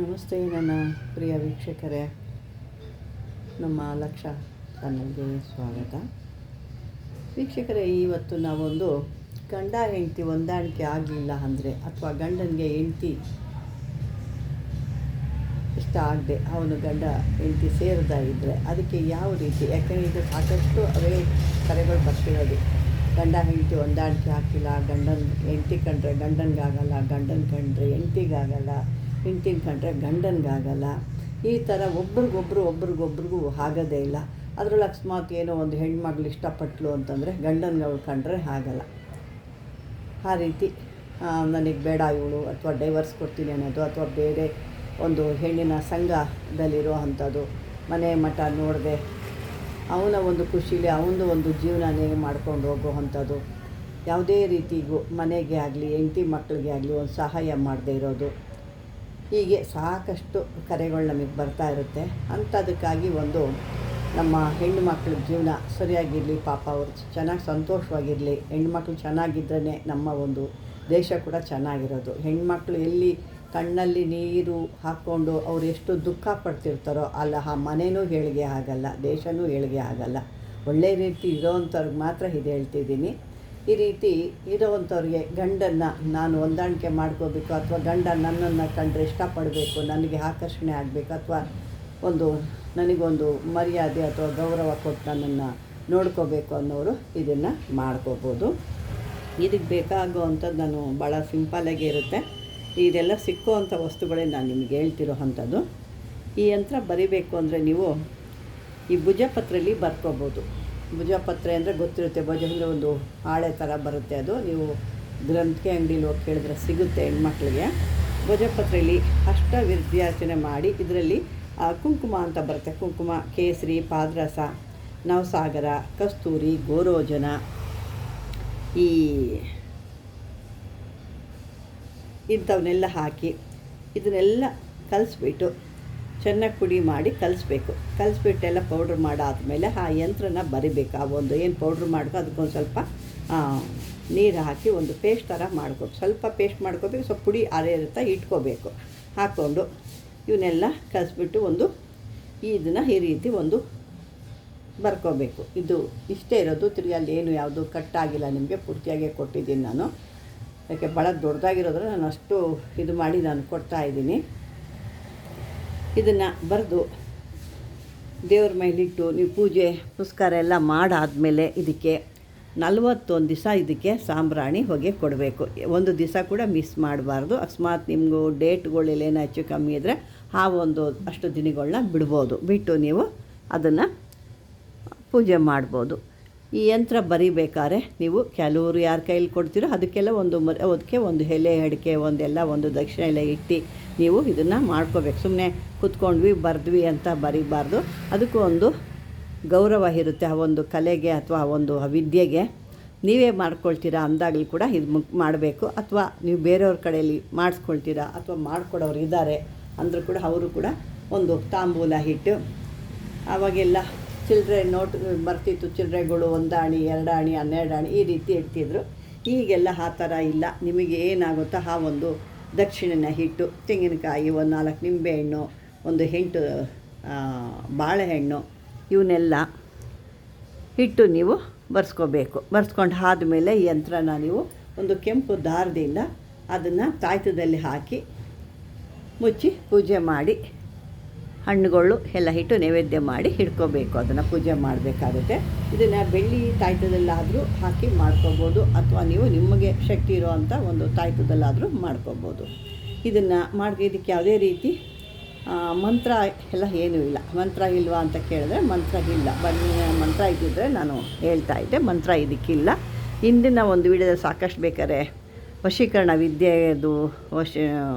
ನಮಸ್ತೆ ನನ್ನ ಪ್ರಿಯ ವೀಕ್ಷಕರೇ, ನಮ್ಮ ಲಕ್ಷ ಚಾನಲ್ಗೆ ಸ್ವಾಗತ. ವೀಕ್ಷಕರೇ, ಇವತ್ತು ನಾವೊಂದು ಗಂಡ ಹೆಂಡತಿ ಹೊಂದಾಣಿಕೆ ಆಗಲಿಲ್ಲ ಅಂದರೆ, ಅಥವಾ ಗಂಡನಿಗೆ ಹೆಂಡತಿ ಇಷ್ಟ ಆಗದೆ ಅವನು ಗಂಡ ಹೆಂಡತಿ ಸೇರಿದಾಗಿದ್ದರೆ ಅದಕ್ಕೆ ಯಾವ ರೀತಿ, ಯಾಕೆಂದರೆ ಇದು ಸಾಕಷ್ಟು ಅವೇ ಕರೆಗಳು ಬರ್ತಿರೋದು. ಗಂಡ ಹೆಂಡತಿ ಹೊಂದಾಣಿಕೆ ಆಗ್ತಿಲ್ಲ, ಹೆಂಡತಿ ಕಂಡ್ರೆ ಗಂಡನಿಗಾಗಲ್ಲ, ಗಂಡನ ಕಂಡ್ರೆ ಹೆಂಡತಿಗಾಗಲ್ಲ, ಹೆಂಡ್ತಿನ ಕಂಡ್ರೆ ಗಂಡನಿಗಾಗಲ್ಲ. ಈ ಥರ ಒಬ್ರಿಗೊಬ್ರಿಗೂ ಆಗೋದೇ ಇಲ್ಲ. ಅದರಲ್ಲಿ ಅಕಸ್ಮಾತ್ ಏನೋ ಒಂದು ಹೆಣ್ಮಗಳು ಇಷ್ಟಪಟ್ಟಳು ಅಂತಂದರೆ ಗಂಡನಿಗೆ ಅವಳು ಕಂಡ್ರೆ ಆಗಲ್ಲ. ಆ ರೀತಿ ನನಗೆ ಬೇಡ ಇವಳು, ಅಥವಾ ಡೈವರ್ಸ್ ಕೊಡ್ತೀನಿ ಅನ್ನೋದು, ಅಥವಾ ಬೇರೆ ಒಂದು ಹೆಣ್ಣಿನ ಸಂಘದಲ್ಲಿರೋ ಅಂಥದ್ದು, ಮನೆ ಮಠ ನೋಡದೆ ಅವನ ಒಂದು ಖುಷಿಲಿ ಅವನದು ಒಂದು ಜೀವನನೇ ಮಾಡ್ಕೊಂಡು ಹೋಗೋ ಅಂಥದ್ದು, ಯಾವುದೇ ರೀತಿಗೂ ಮನೆಗೆ ಆಗಲಿ ಹೆಂಡತಿ ಮಕ್ಕಳಿಗೆ ಆಗಲಿ ಒಂದು ಸಹಾಯ ಮಾಡದೇ ಇರೋದು, ಹೀಗೆ ಸಾಕಷ್ಟು ಕರೆಗಳು ನಮಗೆ ಬರ್ತಾ ಇರುತ್ತೆ. ಅಂಥದಕ್ಕಾಗಿ ಒಂದು ನಮ್ಮ ಹೆಣ್ಣು ಮಕ್ಕಳ ಜೀವನ ಸರಿಯಾಗಿರಲಿ, ಪಾಪ ಅವರು ಚೆನ್ನಾಗಿ ಸಂತೋಷವಾಗಿರಲಿ. ಹೆಣ್ಮಕ್ಳು ಚೆನ್ನಾಗಿದ್ರೇ ನಮ್ಮ ಒಂದು ದೇಶ ಕೂಡ ಚೆನ್ನಾಗಿರೋದು. ಹೆಣ್ಮಕ್ಳು ಎಲ್ಲಿ ಕಣ್ಣಲ್ಲಿ ನೀರು ಹಾಕ್ಕೊಂಡು ಅವ್ರು ಎಷ್ಟು ದುಃಖ ಪಡ್ತಿರ್ತಾರೋ ಅಲ್ಲ, ಆ ಮನೆಯೂ ಏಳಿಗೆ ಆಗಲ್ಲ, ದೇಶವೂ ಏಳಿಗೆ ಆಗಲ್ಲ. ಒಳ್ಳೆಯ ರೀತಿ ಇರೋವಂಥವ್ರಿಗೆ ಮಾತ್ರ ಇದು ಹೇಳ್ತಿದ್ದೀನಿ. ಈ ರೀತಿ ಇರೋವಂಥವ್ರಿಗೆ ಗಂಡನ್ನು ನಾನು ಹೊಂದಾಣಿಕೆ ಮಾಡ್ಕೋಬೇಕು, ಅಥವಾ ಗಂಡ ನನ್ನನ್ನು ಕಂಡ್ರೆ ಇಷ್ಟಪಡಬೇಕು, ನನಗೆ ಆಕರ್ಷಣೆ ಆಗಬೇಕು, ಅಥವಾ ಒಂದು ನನಗೊಂದು ಮರ್ಯಾದೆ ಅಥವಾ ಗೌರವ ಕೊಟ್ಟು ನನ್ನನ್ನು ನೋಡ್ಕೋಬೇಕು ಅನ್ನೋರು ಇದನ್ನು ಮಾಡ್ಕೋಬೋದು. ಇದಕ್ಕೆ ಬೇಕಾಗುವಂಥದ್ದು ನಾನು ಭಾಳ ಸಿಂಪಲ್ಲಾಗೇ ಇರುತ್ತೆ. ಇದೆಲ್ಲ ಸಿಕ್ಕುವಂಥ ವಸ್ತುಗಳೇ ನಾನು ನಿಮಗೆ ಹೇಳ್ತಿರೋ ಅಂಥದ್ದು. ಈ ಯಂತ್ರ ಬರಿಬೇಕು ಅಂದರೆ ನೀವು ಈ ಭುಜಪತ್ರೆಯಲ್ಲಿ ಬರ್ಕೋಬೋದು. ಭುಜಪತ್ರೆ ಅಂದರೆ ಗೊತ್ತಿರುತ್ತೆ, ಭುಜ ಅಂದರೆ ಒಂದು ಹಾಳೆ ಥರ ಬರುತ್ತೆ. ಅದು ನೀವು ಗ್ರಂಥಿಗೆ ಅಂಗಡಿಲಿ ಹೋಗಿ ಕೇಳಿದ್ರೆ ಸಿಗುತ್ತೆ ಹೆಣ್ಮಕ್ಳಿಗೆ. ಭುಜಪತ್ರೆಯಲ್ಲಿ ಅಷ್ಟವಿದ್ಯಾರ್ಚನೆ ಮಾಡಿ ಇದರಲ್ಲಿ ಕುಂಕುಮ ಅಂತ ಬರುತ್ತೆ. ಕುಂಕುಮ, ಕೇಸರಿ, ಪಾದರಸ, ನವಸಾಗರ, ಕಸ್ತೂರಿ, ಗೋರೋಜನ, ಇಂಥವನ್ನೆಲ್ಲ ಹಾಕಿ ಇದನ್ನೆಲ್ಲ ಕಲಿಸ್ಬಿಟ್ಟು ಚೆನ್ನಾಗಿ ಪುಡಿ ಮಾಡಿ ಕಲಿಸ್ಬಿಟ್ಟೆಲ್ಲ ಪೌಡ್ರ್ ಮಾಡಾದಮೇಲೆ ಆ ಯಂತ್ರನ ಬರಿಬೇಕು. ಆ ಒಂದು ಏನು ಪೌಡ್ರ್ ಮಾಡ್ಕೊ ಅದಕ್ಕೊಂದು ಸ್ವಲ್ಪ ನೀರು ಹಾಕಿ ಒಂದು ಪೇಸ್ಟ್ ಥರ ಮಾಡ್ಕೋಬೇಕು. ಸ್ವಲ್ಪ ಪೇಸ್ಟ್ ಮಾಡ್ಕೋಬೇಕು, ಸ್ವಲ್ಪ ಪುಡಿ ಅರೆ ಇರುತ್ತೆ ಇಟ್ಕೋಬೇಕು. ಹಾಕ್ಕೊಂಡು ಇವನ್ನೆಲ್ಲ ಕಲಿಸ್ಬಿಟ್ಟು ಒಂದು ಇದನ್ನು ಈ ರೀತಿ ಒಂದು ಬರ್ಕೋಬೇಕು. ಇದು ಇಷ್ಟೇ ಇರೋದು. ತಿರ್ಗಿ ಅಲ್ಲಿ ಏನು ಯಾವುದು ಕಟ್ಟಾಗಿಲ್ಲ, ನಿಮಗೆ ಪೂರ್ತಿಯಾಗೇ ಕೊಟ್ಟಿದ್ದೀನಿ ನಾನು. ಯಾಕೆ ಭಾಳ ದೊಡ್ಡದಾಗಿರೋದ್ರೆ ನಾನು ಅಷ್ಟು ಇದು ಮಾಡಿ ನಾನು ಕೊಡ್ತಾಯಿದ್ದೀನಿ. ಇದನ್ನು ಬರೆದು ದೇವ್ರ ಮೇಲಿಟ್ಟು ನೀವು ಪೂಜೆ ಪುಸ್ಕಾರ ಎಲ್ಲ ಮಾಡಾದಮೇಲೆ ಇದಕ್ಕೆ 41 ದಿವಸ ಇದಕ್ಕೆ ಸಾಂಬ್ರಾಣಿ ಹೊಗೆ ಕೊಡಬೇಕು. ಒಂದು ದಿವಸ ಕೂಡ ಮಿಸ್ ಮಾಡಬಾರ್ದು. ಅಕಸ್ಮಾತ್ ನಿಮಗೂ ಡೇಟ್ಗಳೆಲ್ಲ ಹೆಚ್ಚು ಕಮ್ಮಿ ಇದ್ದರೆ ಆ ಒಂದು ಅಷ್ಟು ದಿನಗಳನ್ನ ಬಿಟ್ಟು ನೀವು ಅದನ್ನು ಪೂಜೆ ಮಾಡ್ಬೋದು. ಈ ಯಂತ್ರ ಬರಿಬೇಕಾದ್ರೆ ನೀವು ಕೆಲವರು ಯಾರ ಕೈಲಿ ಕೊಡ್ತೀರೋ ಅದಕ್ಕೆಲ್ಲ ಅದಕ್ಕೆ ಒಂದು ಎಲೆ ಅಡಿಕೆ ಒಂದು ದಕ್ಷಿಣ ಎಲೆ ಇಟ್ಟು ನೀವು ಇದನ್ನು ಮಾಡ್ಕೋಬೇಕು. ಸುಮ್ಮನೆ ಕೂತ್ಕೊಂಡ್ವಿ ಬರೆದ್ವಿ ಅಂತ ಬರೀಬಾರ್ದು. ಅದಕ್ಕೂ ಒಂದು ಗೌರವ ಇರುತ್ತೆ. ಆ ಒಂದು ಕಲೆಗೆ ಅಥವಾ ಆ ಒಂದು ವಿದ್ಯೆಗೆ. ನೀವೇ ಮಾಡ್ಕೊಳ್ತೀರಾ ಅಂದಾಗಲಿ ಕೂಡ ಇದು ಮಾಡಬೇಕು. ಅಥವಾ ನೀವು ಬೇರೆಯವ್ರ ಕಡೆಯಲ್ಲಿ ಮಾಡಿಸ್ಕೊಳ್ತೀರಾ ಅಥವಾ ಮಾಡ್ಕೊಡೋರು ಇದ್ದಾರೆ ಅಂದರೂ ಕೂಡ ಅವರು ಕೂಡ ಒಂದು ತಾಂಬೂಲ ಇಟ್ಟು, ಆವಾಗೆಲ್ಲ ಚಿಲ್ಲರೆ ನೋಟ್ ಬರ್ತಿತ್ತು. ಚಿಲ್ಲರೆಗಳು 1 ಆಣಿ 2 ಆಣಿ 12 ಆಣಿ ಈ ರೀತಿ ಇಡ್ತಿದ್ರು. ಈಗೆಲ್ಲ ಆ ಥರ ಇಲ್ಲ. ನಿಮಗೆ ಏನಾಗುತ್ತೋ ಆ ಒಂದು ದಕ್ಷಿಣೆನ ಇಟ್ಟು ತೆಂಗಿನಕಾಯಿ, 4 ನಿಂಬೆಹಣ್ಣು, 8 ಬಾಳೆಹಣ್ಣು ಇವನ್ನೆಲ್ಲ ಇಟ್ಟು ನೀವು ಬರ್ಸ್ಕೋಬೇಕು. ಬರ್ಸ್ಕೊಂಡು ಆದಮೇಲೆ ಈ ಯಂತ್ರನ ನೀವು ಒಂದು ಕೆಂಪು ದಾರದಿಂದ ಅದನ್ನು ತಾಯ್ತದಲ್ಲಿ ಹಾಕಿ ಮುಚ್ಚಿ ಪೂಜೆ ಮಾಡಿ ಹಣ್ಣುಗಳು ಎಲ್ಲ ಇಟ್ಟು ನೈವೇದ್ಯ ಮಾಡಿ ಹಿಡ್ಕೋಬೇಕು. ಅದನ್ನು ಪೂಜೆ ಮಾಡಬೇಕಾಗುತ್ತೆ. ಇದನ್ನು ಬೆಳ್ಳಿ ತಾಯ್ತದಲ್ಲಾದರೂ ಹಾಕಿ ಮಾಡ್ಕೋಬೋದು, ಅಥವಾ ನೀವು ನಿಮಗೆ ಶಕ್ತಿ ಇರೋವಂಥ ಒಂದು ತಾಯ್ತದಲ್ಲಾದರೂ ಮಾಡ್ಕೋಬೋದು. ಇದನ್ನು ಇದಕ್ಕೆ ಯಾವುದೇ ರೀತಿ ಮಂತ್ರ ಎಲ್ಲ ಏನೂ ಇಲ್ಲ. ಮಂತ್ರ ಇಲ್ವಾ ಅಂತ ಕೇಳಿದ್ರೆ ಮಂತ್ರ ಇಲ್ಲ. ಮಂತ್ರ ಇದ್ದಿದ್ದರೆ ನಾನು ಹೇಳ್ತಾಯಿದ್ದೆ. ಮಂತ್ರ ಇದಕ್ಕಿಲ್ಲ. ಹಿಂದಿನ ಒಂದು ವಿಡಿಯೋದಲ್ಲಿ ಸಾಕಷ್ಟು ಬೇಕಾದ್ರೆ ವಶೀಕರಣ ವಿದ್ಯೆದು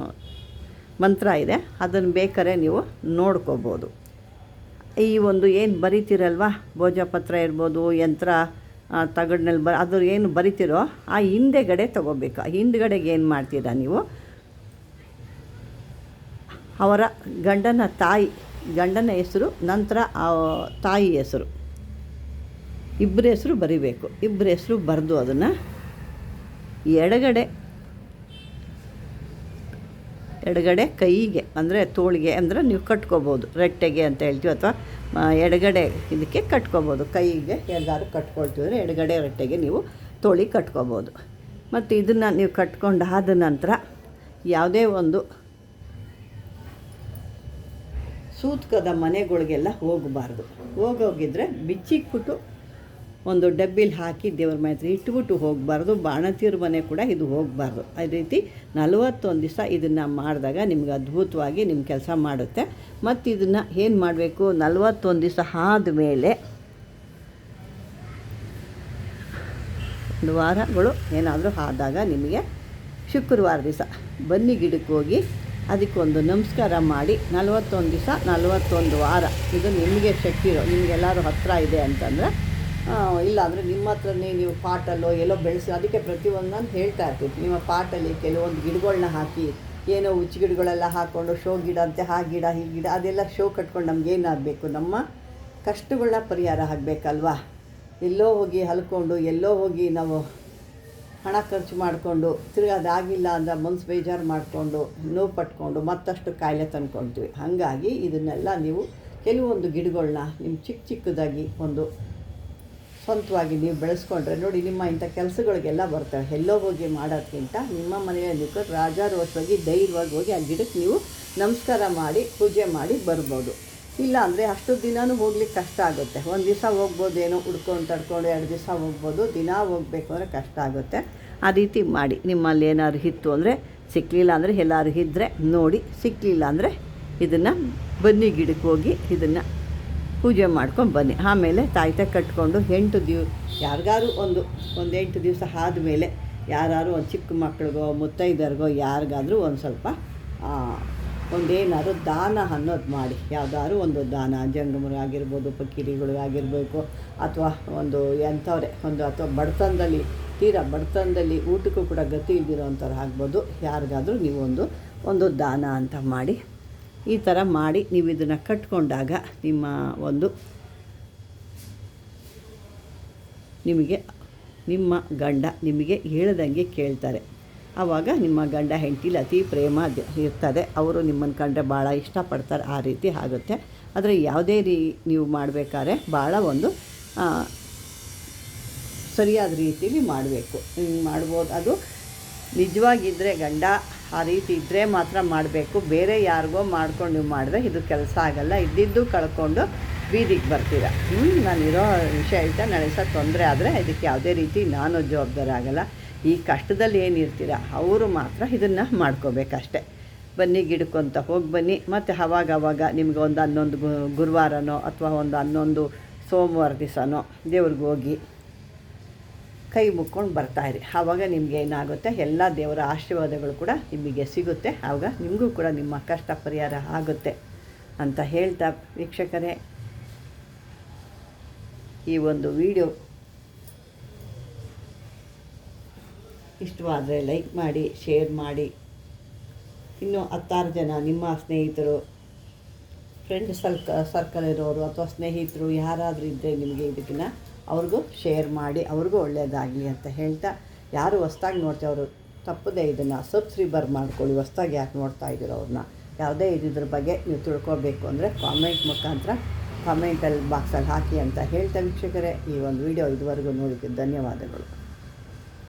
ಮಂತ್ರ ಇದೆ, ಅದನ್ನು ಬೇಕಾದ್ರೆ ನೀವು ನೋಡ್ಕೋಬೋದು. ಈ ಒಂದು ಏನು ಬರಿತೀರಲ್ವ, ಭೋಜಪತ್ರ ಇರ್ಬೋದು, ಯಂತ್ರ ತಗಡಿನಲ್ಲಿ ಅದು ಏನು ಬರಿತೀರೋ ಆ ಹಿಂದೆಗಡೆ ತೊಗೋಬೇಕು. ಆ ಹಿಂದ್ಗಡೆಗೆ ಏನು ಮಾಡ್ತೀರಾ ನೀವು, ಅವರ ಗಂಡನ ಹೆಸರು, ನಂತರ ತಾಯಿ ಹೆಸರು, ಇಬ್ಬರ ಹೆಸರು ಬರಿಬೇಕು. ಇಬ್ಬರ ಹೆಸರು ಬರೆದು ಅದನ್ನು ಎಡಗಡೆ ಎಡಗಡೆ ಕೈಗೆ ಅಂದರೆ ತೋಳಿಗೆ ಅಂದರೆ ನೀವು ಕಟ್ಕೋಬೋದು, ರೆಟ್ಟೆಗೆ ಅಂತ ಹೇಳ್ತೀವಿ, ಅಥವಾ ಎಡಗಡೆ ಇದಕ್ಕೆ ಕಟ್ಕೋಬೋದು. ಕೈಗೆ ಎಲ್ಲರೂ ಕಟ್ಕೊಳ್ತೀವಿ ಅಂದರೆ ಎಡಗಡೆ ರೆಟ್ಟೆಗೆ ನೀವು ತೋಳಿಗೆ ಕಟ್ಕೋಬೋದು. ಮತ್ತು ಇದನ್ನು ನೀವು ಕಟ್ಕೊಂಡಾದ ನಂತರ ಯಾವುದೇ ಒಂದು ಸೂತ್ಕದ ಮನೆಗಳಿಗೆಲ್ಲ ಹೋಗಬಾರ್ದು. ಹೋಗಿದ್ರೆ ಬಿಚ್ಚಿಕ್ಬಿಟ್ಟು ಒಂದು ಡಬ್ಬಿಲಿ ಹಾಕಿ ದೇವ್ರ ಮನೆ ಹತ್ರ ಇಟ್ಬಿಟ್ಟು ಹೋಗಬಾರ್ದು. ಬಾಣತೀರ ಮನೆ ಕೂಡ ಇದು ಹೋಗಬಾರ್ದು. ಅದೇ ರೀತಿ 41 ದಿವಸ ಇದನ್ನು ಮಾಡಿದಾಗ ನಿಮ್ಗೆ ಅದ್ಭುತವಾಗಿ ನಿಮ್ಮ ಕೆಲಸ ಮಾಡುತ್ತೆ. ಮತ್ತು ಇದನ್ನು ಏನು ಮಾಡಬೇಕು, 41 ದಿವಸ ಆದಮೇಲೆ ಒಂದು ವಾರಗಳು ಏನಾದರೂ ಆದಾಗ ನಿಮಗೆ ಶುಕ್ರವಾರ ದಿವಸ ಬನ್ನಿ ಗಿಡಕ್ಕೆ ಹೋಗಿ ಅದಕ್ಕೊಂದು ನಮಸ್ಕಾರ ಮಾಡಿ 41 ದಿವಸ 41 ವಾರ ಇದು ನಿಮಗೆ ಶಕ್ತಿ ಇರೋ, ನಿಮಗೆಲ್ಲರೂ ಹತ್ತಿರ ಇದೆ ಅಂತಂದರೆ, ಇಲ್ಲಾಂದರೆ ನಿಮ್ಮ ಹತ್ರನೇ ನೀವು ಪಾಟಲ್ಲೋ ಎಲ್ಲೋ ಬೆಳೆಸಿ, ಅದಕ್ಕೆ ಪ್ರತಿಯೊಂದು ನಾನು ಹೇಳ್ತಾ ಇರ್ತೀನಿ, ನಿಮ್ಮ ಪಾಟಲ್ಲಿ ಕೆಲವೊಂದು ಗಿಡಗಳನ್ನ ಹಾಕಿ, ಏನೋ ಹುಚ್ಚು ಗಿಡಗಳೆಲ್ಲ ಹಾಕ್ಕೊಂಡು ಶೋ ಗಿಡ ಅಂತೆ, ಆ ಗಿಡ ಈ ಗಿಡ ಅದೆಲ್ಲ ಶೋ ಕಟ್ಕೊಂಡು ನಮಗೇನಾಗಬೇಕು, ನಮ್ಮ ಕಷ್ಟಗಳನ್ನ ಪರಿಹಾರ ಆಗಬೇಕಲ್ವಾ. ಎಲ್ಲೋ ಹೋಗಿ ಹಲ್ಕೊಂಡು ಎಲ್ಲೋ ಹೋಗಿ ನಾವು ಹಣ ಖರ್ಚು ಮಾಡಿಕೊಂಡು ತಿರ್ಗಿ ಅದಾಗಿಲ್ಲ ಅಂದರೆ ಮನ್ಸು ಬೇಜಾರು ಮಾಡಿಕೊಂಡು ನೋವು ಪಟ್ಕೊಂಡು ಮತ್ತಷ್ಟು ಕಾಯಿಲೆ ತಂದ್ಕೊಳ್ತೀವಿ. ಹಾಗಾಗಿ ಇದನ್ನೆಲ್ಲ ನೀವು ಕೆಲವೊಂದು ಗಿಡಗಳನ್ನ ನಿಮ್ಮ ಚಿಕ್ಕದಾಗಿ ಒಂದು ಸ್ವಂತವಾಗಿ ನೀವು ಬೆಳೆಸ್ಕೊಂಡ್ರೆ ನೋಡಿ, ನಿಮ್ಮ ಇಂಥ ಕೆಲಸಗಳಿಗೆಲ್ಲ ಬರ್ತವೆ. ಎಲ್ಲೋ ಹೋಗಿ ಮಾಡೋದಕ್ಕಿಂತ ನಿಮ್ಮ ಮನೆಯಲ್ಲಿ ನೀವು ರಾಜಾರೋಷವಾಗಿ ಧೈರ್ಯವಾಗಿ ಹೋಗಿ ಆ ಗಿಡಕ್ಕೆ ನೀವು ನಮಸ್ಕಾರ ಮಾಡಿ ಪೂಜೆ ಮಾಡಿ ಬರ್ಬೋದು. ಇಲ್ಲ ಅಂದರೆ ಅಷ್ಟು ದಿನವೂ ಹೋಗ್ಲಿಕ್ಕೆ ಕಷ್ಟ ಆಗುತ್ತೆ. ಒಂದು ದಿವಸ ಹೋಗ್ಬೋದು, ಏನೋ ಹುಡ್ಕೊಂಡು ತಡ್ಕೊಂಡು 2 ದಿವಸ ಹೋಗ್ಬೋದು. ದಿನ ಹೋಗಬೇಕು ಅಂದರೆ ಕಷ್ಟ ಆಗುತ್ತೆ. ಆ ರೀತಿ ಮಾಡಿ. ನಿಮ್ಮಲ್ಲಿ ಏನಾದ್ರು ಇತ್ತು ಅಂದರೆ, ಸಿಕ್ಕಲಿಲ್ಲ ಅಂದರೆ ಎಲ್ಲರೂ ಇದ್ದರೆ ನೋಡಿ, ಸಿಕ್ಕಲಿಲ್ಲ ಅಂದರೆ ಇದನ್ನು ಬನ್ನಿ ಗಿಡಕ್ಕೆ ಹೋಗಿ ಇದನ್ನು ಪೂಜೆ ಮಾಡ್ಕೊಂಡು ಬನ್ನಿ. ಆಮೇಲೆ ತಾಯ್ತೆ ಕಟ್ಕೊಂಡು 8 ಯಾರಿಗಾರು ಒಂದು 8 ದಿವಸ ಆದಮೇಲೆ ಯಾರು ಒಂದು ಚಿಕ್ಕ ಮಕ್ಳಿಗೋ ಮುತ್ತೈದರಿಗೋ ಯಾರಿಗಾದರೂ ಒಂದು ಸ್ವಲ್ಪ ಒಂದೇನಾದ್ರು ದಾನ ಅನ್ನೋದು ಮಾಡಿ. ಯಾವುದಾದ್ರು ಒಂದು ದಾನ, ಜಂಗಮರಾಗಿರ್ಬೋದು, ಪಕ್ಕಿರಿಗಳಿಗಾಗಿರಬೇಕು, ಅಥವಾ ಒಂದು ಎಂಥವ್ರೆ ಒಂದು, ಅಥವಾ ಬಡತನದಲ್ಲಿ ತೀರಾ ಬಡತನದಲ್ಲಿ ಊಟಕ್ಕೂ ಕೂಡ ಗತಿ ಇಲ್ದಿರೋಂಥವ್ರು ಆಗ್ಬೋದು, ಯಾರಿಗಾದರೂ ನೀವು ಒಂದು ದಾನ ಅಂತ ಮಾಡಿ. ಈ ಥರ ಮಾಡಿ ನೀವು ಇದನ್ನು ಕಟ್ಕೊಂಡಾಗ ನಿಮ್ಮ ಗಂಡ ನಿಮಗೆ ಹೇಳ್ದಂಗೆ ಕೇಳ್ತಾರೆ. ಆವಾಗ ನಿಮ್ಮ ಗಂಡ ಹೆಂಡತಿಲಿ ಅತಿ ಪ್ರೇಮ ಇರ್ತದೆ. ಅವರು ನಿಮ್ಮನ್ನು ಕಂಡ್ರೆ ಭಾಳ ಇಷ್ಟಪಡ್ತಾರೆ. ಆ ರೀತಿ ಆಗುತ್ತೆ. ಆದರೆ ಯಾವುದೇ ನೀವು ಮಾಡಬೇಕಾದ್ರೆ ಭಾಳ ಒಂದು ಸರಿಯಾದ ರೀತಿಯಲ್ಲಿ ಮಾಡಬೇಕು. ಮಾಡ್ಬೋದು. ಅದು ನಿಜವಾಗಿದ್ದರೆ ಗಂಡ ಆ ರೀತಿ ಇದ್ದರೆ ಮಾತ್ರ ಮಾಡಬೇಕು. ಬೇರೆ ಯಾರಿಗೋ ಮಾಡ್ಕೊಂಡು ನೀವು ಮಾಡಿದ್ರೆ ಇದು ಕೆಲಸ ಆಗಲ್ಲ. ಇದ್ದಿದ್ದು ಕಳ್ಕೊಂಡು ಬೀದಿಗೆ ಬರ್ತೀರ. ನಾನಿರೋ ವಿಷಯ ಹೇಳ್ತಾ ನಾಳೆ ಸಹ ತೊಂದರೆ ಆದರೆ ಇದಕ್ಕೆ ಯಾವುದೇ ರೀತಿ ನಾನು ಜವಾಬ್ದಾರಿ ಆಗಲ್ಲ. ಈ ಕಷ್ಟದಲ್ಲಿ ಏನಿರ್ತೀರ ಅವರು ಮಾತ್ರ ಇದನ್ನು ಮಾಡ್ಕೋಬೇಕಷ್ಟೆ. ಬನ್ನಿ ಗಿಡಕ್ಕಂತ ಹೋಗಿ ಬನ್ನಿ. ಮತ್ತು ಅವಾಗ ನಿಮ್ಗೆ ಒಂದು 11 ಗುರುವಾರನೋ ಅಥವಾ ಒಂದು 11 ಸೋಮವಾರ ದಿವಸನೋ ದೇವ್ರಿಗೆ ಹೋಗಿ ಕೈ ಮುಕ್ಕೊಂಡು ಬರ್ತಾಯಿರಿ. ಆವಾಗ ನಿಮಗೆ ಏನಾಗುತ್ತೆ, ಎಲ್ಲ ದೇವರ ಆಶೀರ್ವಾದಗಳು ಕೂಡ ನಿಮಗೆ ಸಿಗುತ್ತೆ. ಆವಾಗ ನಿಮಗೂ ಕೂಡ ನಿಮ್ಮ ಕಷ್ಟ ಪರಿಹಾರ ಆಗುತ್ತೆ ಅಂತ ಹೇಳ್ತಾ, ವೀಕ್ಷಕರೇ, ಈ ಒಂದು ವಿಡಿಯೋ ಇಷ್ಟವಾದರೆ ಲೈಕ್ ಮಾಡಿ, ಶೇರ್ ಮಾಡಿ. ಇನ್ನೂ 10 ಜನ ನಿಮ್ಮ ಸ್ನೇಹಿತರು, ಫ್ರೆಂಡ್ ಸರ್ಕಲ್ ಇರೋರು ಅಥವಾ ಸ್ನೇಹಿತರು ಯಾರಾದರೂ ಇದ್ದರೆ ನಿಮಗೆ ಇದಕ್ಕಿನ್ನ ಅವ್ರಿಗೂ ಶೇರ್ ಮಾಡಿ, ಅವ್ರಿಗೂ ಒಳ್ಳೆಯದಾಗಲಿ ಅಂತ ಹೇಳ್ತಾ, ಯಾರು ಹೊಸ್ದಾಗಿ ನೋಡ್ತೀವಿ ಅವರು ತಪ್ಪದೇ ಇದನ್ನು ಸಬ್ಸ್ಕ್ರೈಬರ್ ಮಾಡ್ಕೊಳ್ಳಿ. ಹೊಸ್ದಾಗಿ ಯಾಕೆ ನೋಡ್ತಾ ಇದ್ದೀರೋ ಅವ್ರನ್ನ, ಯಾವುದೇ ಇದ್ರ ಬಗ್ಗೆ ನೀವು ತಿಳ್ಕೊಬೇಕು ಅಂದರೆ ಕಾಮೆಂಟ್ ಮುಖಾಂತರ ಕಾಮೆಂಟಲ್ಲಿ ಬಾಕ್ಸಲ್ಲಿ ಹಾಕಿ ಅಂತ ಹೇಳ್ತಾ, ವೀಕ್ಷಕರೇ, ಈ ಒಂದು ವಿಡಿಯೋ ಇದುವರೆಗೂ ನೋಡಿದ್ದಕ್ಕೆ ಧನ್ಯವಾದಗಳು.